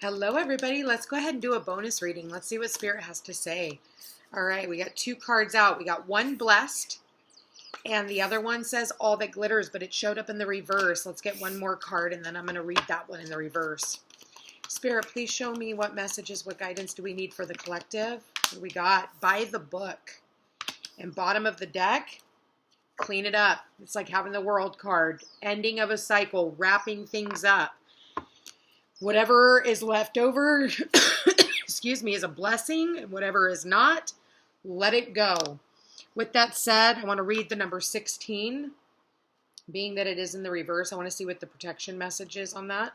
Hello, everybody. Let's go ahead and do a bonus reading. Let's see what Spirit has to say. All right, we got two cards out. We got one blessed, and the other one says all that glitters, but it showed up in the reverse. Let's get one more card, and then I'm going to read that one in the reverse. Spirit, please show me what messages, what guidance do we need for the collective? What do we got? By the book. And bottom of the deck, clean it up. It's like having the world card. Ending of a cycle, wrapping things up. Whatever is left over, excuse me, is a blessing. And whatever is not, let it go. With that said, I want to read the number 16. Being that it is in the reverse, I want to see what the protection message is on that.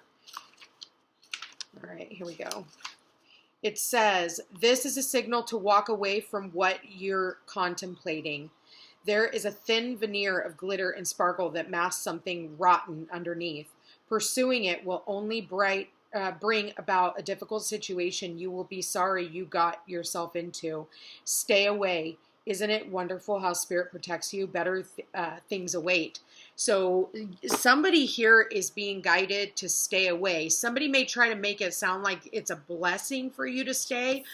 All right, here we go. It says, this is a signal to walk away from what you're contemplating. There is a thin veneer of glitter and sparkle that masks something rotten underneath. Pursuing it will only bring about a difficult situation you will be sorry you got yourself into. Stay away. Isn't it wonderful how Spirit protects you? Better things await. So somebody here is being guided to stay away. Somebody may try to make it sound like it's a blessing for you to stay,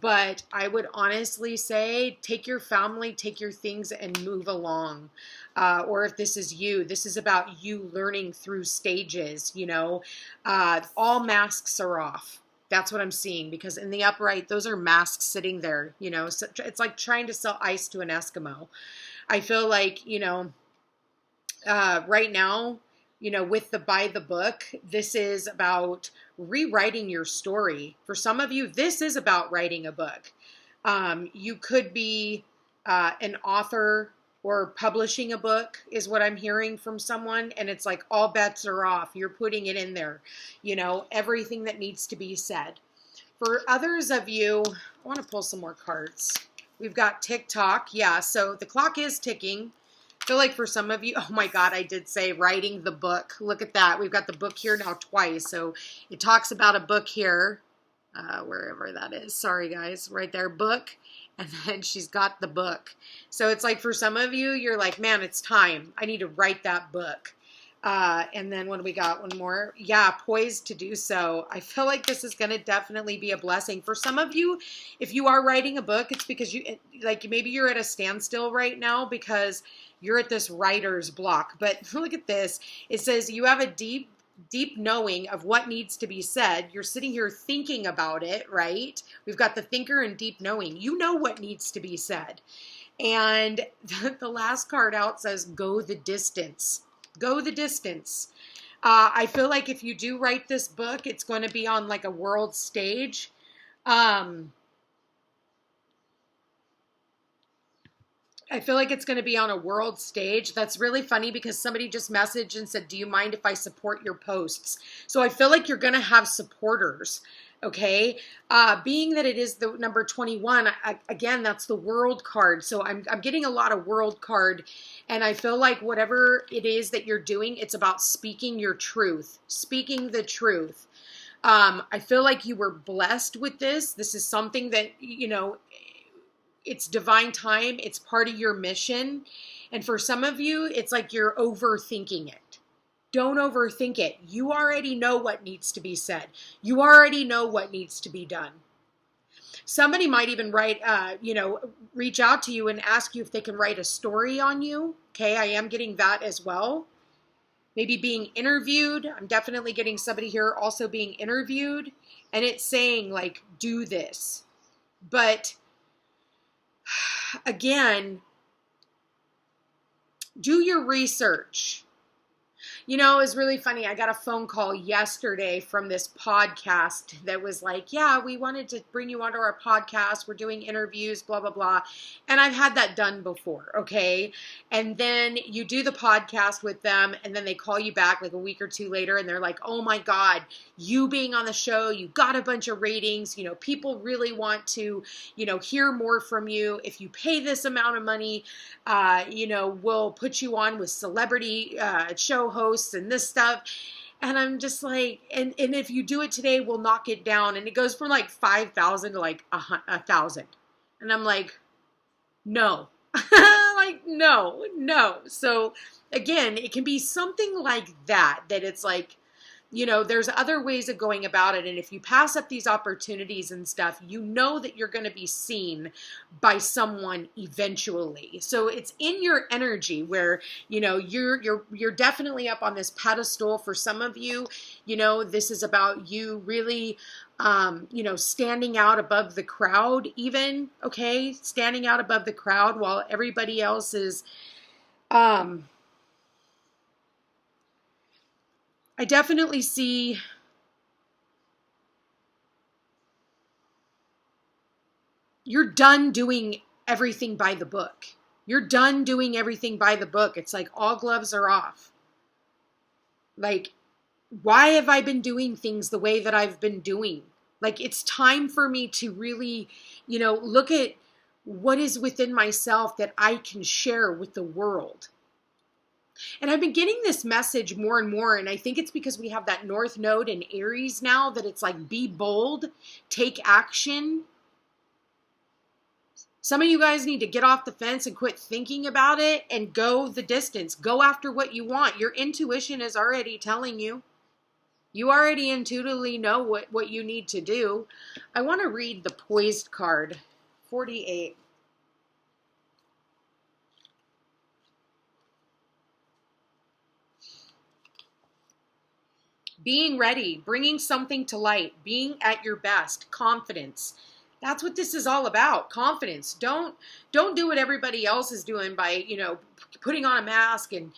but I would honestly say take your family, take your things, and move along. Or if this is you, this is about you learning through stages, you know. All masks are off. That's what I'm seeing, because in the upright, those are masks sitting there, you know. So it's like trying to sell ice to an Eskimo. I feel like, you know, right now, you know, with the by the book, this is about rewriting your story. For some of you, this is about writing a book. You could be an author or publishing a book is what I'm hearing from someone. And it's like all bets are off. You're putting it in there, you know, everything that needs to be said. For others of you, I want to pull some more cards. We've got TikTok. Yeah, so the clock is ticking. I feel like for some of you, oh my God, I did say writing the book. Look at that. We've got the book here now twice. So it talks about a book here, wherever that is. Sorry, guys. Right there, book. And then she's got the book. So it's like for some of you, you're like, man, it's time. I need to write that book. And then what do we got? One more. Yeah, poised to do so. I feel like this is going to definitely be a blessing. For some of you, if you are writing a book, it's because you, like, maybe you're at a standstill right now because you're at this writer's block. But look at this. It says you have a deep knowing of what needs to be said. You're sitting here thinking about it, right? We've got the thinker and deep knowing. You know what needs to be said. And the last card out says, go the distance. Go the distance. I feel like if you do write this book, it's going to be on like a world stage. I feel like it's going to be on a world stage. That's really funny because somebody just messaged and said, do you mind if I support your posts? So I feel like you're going to have supporters, okay? Being that it is the number 21, again, that's the world card. So I'm getting a lot of world card, and I feel like whatever it is that you're doing, it's about speaking your truth, speaking the truth. I feel like you were blessed with this. This is something that, you know, it's divine time. It's part of your mission. And for some of you, it's like you're overthinking it. Don't overthink it. You already know what needs to be said. You already know what needs to be done. Somebody might even write, you know, reach out to you and ask you if they can write a story on you. Okay, I am getting that as well. Maybe being interviewed. I'm definitely getting somebody here also being interviewed. And it's saying, like, do this. But again, do your research. You know, it was really funny. I got a phone call yesterday from this podcast that was like, yeah, we wanted to bring you onto our podcast. We're doing interviews, blah, blah, blah. And I've had that done before, okay? And then you do the podcast with them, and then they call you back like a week or two later, and they're like, oh my God, you being on the show, you got a bunch of ratings. You know, people really want to, you know, hear more from you. If you pay this amount of money, you know, we'll put you on with celebrity show hosts and this stuff. And I'm just like, and if you do it today, we'll knock it down. And it goes from like 5,000 to like 1,000. And I'm like, no, like, no. So again, it can be something like that it's like, you know, there's other ways of going about it. And if you pass up these opportunities and stuff, you know that you're going to be seen by someone eventually. So it's in your energy where, you know, you're definitely up on this pedestal. For some of you, you know, this is about you really, you know, standing out above the crowd even, okay? Standing out above the crowd while everybody else is, I definitely see you're done doing everything by the book. You're done doing everything by the book. It's like all gloves are off. Like, why have I been doing things the way that I've been doing? Like, it's time for me to really, you know, look at what is within myself that I can share with the world. And I've been getting this message more and more, and I think it's because we have that North Node in Aries now, that it's like, be bold, take action. Some of you guys need to get off the fence and quit thinking about it and go the distance. Go after what you want. Your intuition is already telling you. You already intuitively know what you need to do. I want to read the Poised card, 48. Being ready, bringing something to light, being at your best, confidence. That's what this is all about, confidence. Don't do what everybody else is doing by, you know, putting on a mask and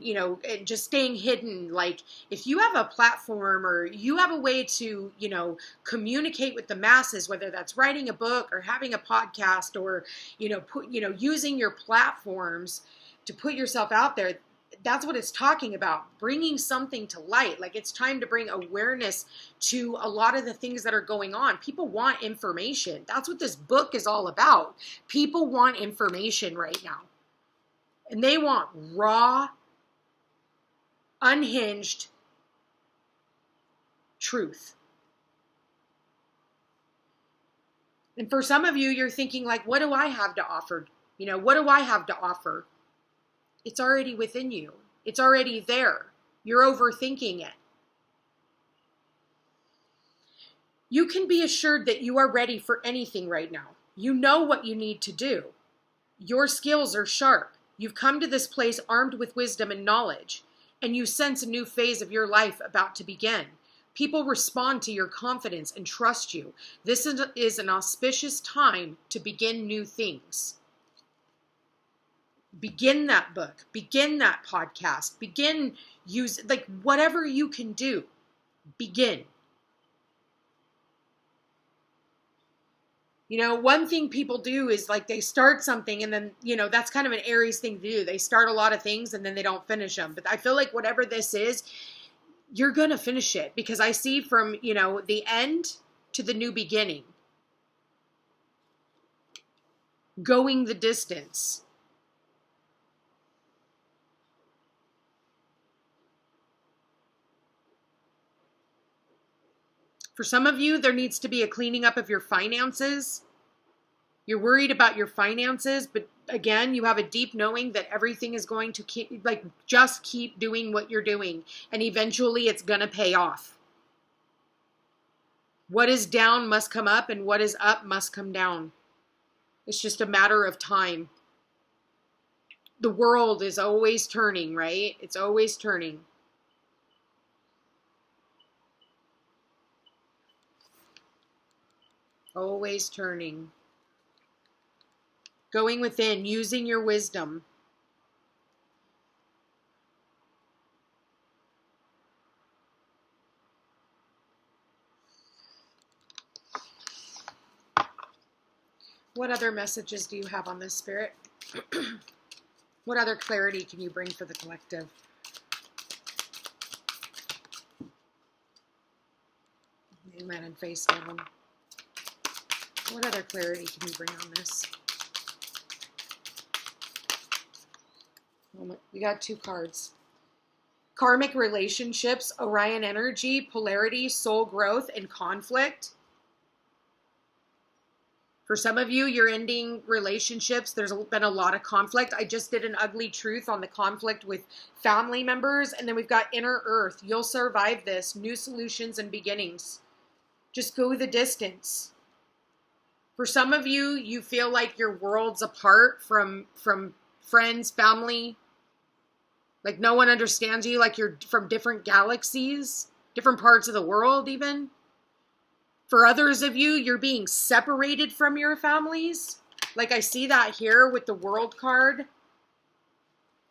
you know, and just staying hidden. Like, if you have a platform or you have a way to, you know, communicate with the masses, whether that's writing a book or having a podcast or, you know, using your platforms to put yourself out there, that's what it's talking about, bringing something to light. Like, it's time to bring awareness to a lot of the things that are going on. People want information. That's what this book is all about. People want information right now. And they want raw, unhinged truth. And for some of you, you're thinking like, what do I have to offer? You know, what do I have to offer? It's already within you. It's already there. You're overthinking it. You can be assured that you are ready for anything right now. You know what you need to do. Your skills are sharp. You've come to this place armed with wisdom and knowledge, and you sense a new phase of your life about to begin. People respond to your confidence and trust you. This is an auspicious time to begin new things. Begin that book, begin that podcast, begin like whatever you can do, begin. You know, one thing people do is like they start something and then, you know, that's kind of an Aries thing to do. They start a lot of things and then they don't finish them. But I feel like whatever this is, you're going to finish it, because I see from, you know, the end to the new beginning, going the distance. For some of you, there needs to be a cleaning up of your finances. You're worried about your finances, but again, you have a deep knowing that everything is going to keep, like, just keep doing what you're doing, and eventually it's going to pay off. What is down must come up, and what is up must come down. It's just a matter of time. The world is always turning, right? It's always turning. Always turning. Going within, using your wisdom. What other messages do you have on this, Spirit? What other clarity can you bring for the collective? Amen, and face down. What other clarity can you bring on this? We got 2 cards. Karmic relationships, Orion energy, polarity, soul growth, and conflict. For some of you, you're ending relationships. There's been a lot of conflict. I just did an ugly truth on the conflict with family members. And then we've got inner earth. You'll survive this. New solutions and beginnings. Just go the distance. For some of you, you feel like your world's apart from friends, family. Like no one understands you. Like you're from different galaxies, different parts of the world even. For others of you, you're being separated from your families. Like I see that here with the World card.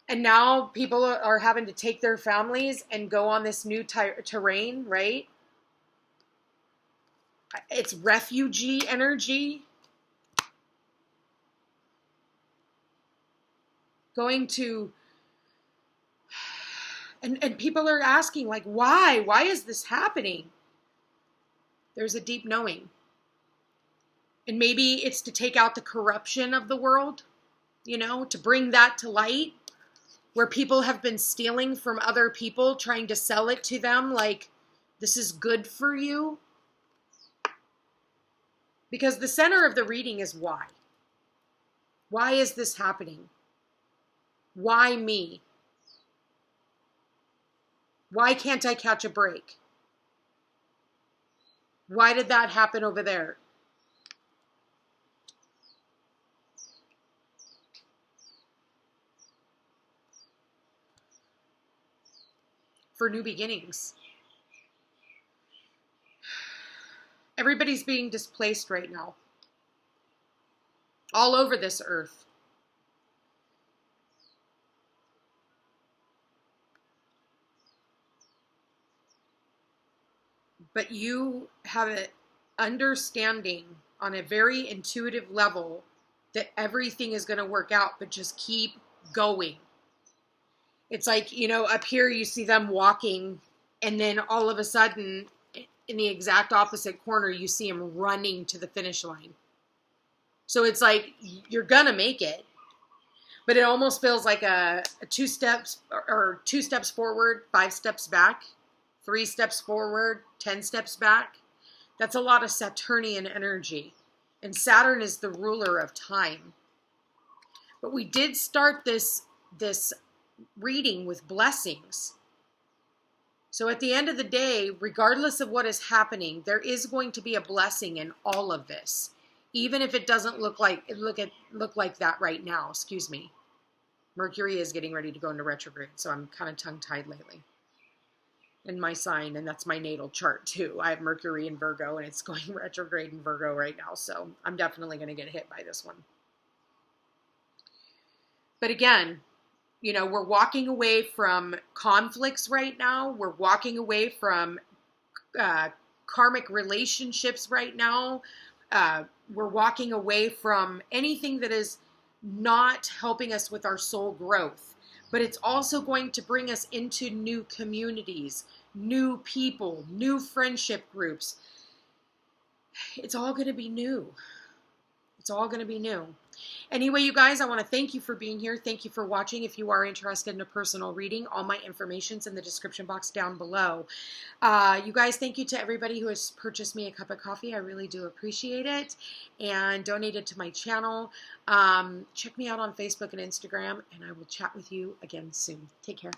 And now people are having to take their families and go on this new terrain, right? It's refugee energy. Going to... And people are asking, like, why? Why is this happening? There's a deep knowing. And maybe it's to take out the corruption of the world, you know, to bring that to light, where people have been stealing from other people, trying to sell it to them like, this is good for you. Because the center of the reading is why. Why is this happening? Why me? Why can't I catch a break? Why did that happen over there? For new beginnings. Everybody's being displaced right now. All over this earth. But you have an understanding on a very intuitive level that everything is going to work out, but just keep going. It's like, you know, up here you see them walking, and then all of a sudden, in the exact opposite corner, you see them running to the finish line. So it's like, you're going to make it. But it almost feels like a 2 steps or 2 steps forward, 5 steps back. 3 steps forward, 10 steps back. That's a lot of Saturnian energy. And Saturn is the ruler of time. But we did start this reading with blessings. So at the end of the day, regardless of what is happening, there is going to be a blessing in all of this. Even if it doesn't look like that right now, excuse me. Mercury is getting ready to go into retrograde, so I'm kind of tongue-tied lately. In my sign, and that's my natal chart too. I have Mercury in Virgo, and it's going retrograde in Virgo right now, so I'm definitely going to get hit by this one. But again, you know, we're walking away from conflicts right now. We're walking away from karmic relationships right now. We're walking away from anything that is not helping us with our soul growth. But it's also going to bring us into new communities, new people, new friendship groups. It's all going to be new. It's all going to be new. Anyway, you guys, I want to thank you for being here. Thank you for watching. If you are interested in a personal reading, all my information's in the description box down below. You guys, thank you to everybody who has purchased me a cup of coffee. I really do appreciate it. And donated to my channel. Check me out on Facebook and Instagram, and I will chat with you again soon. Take care.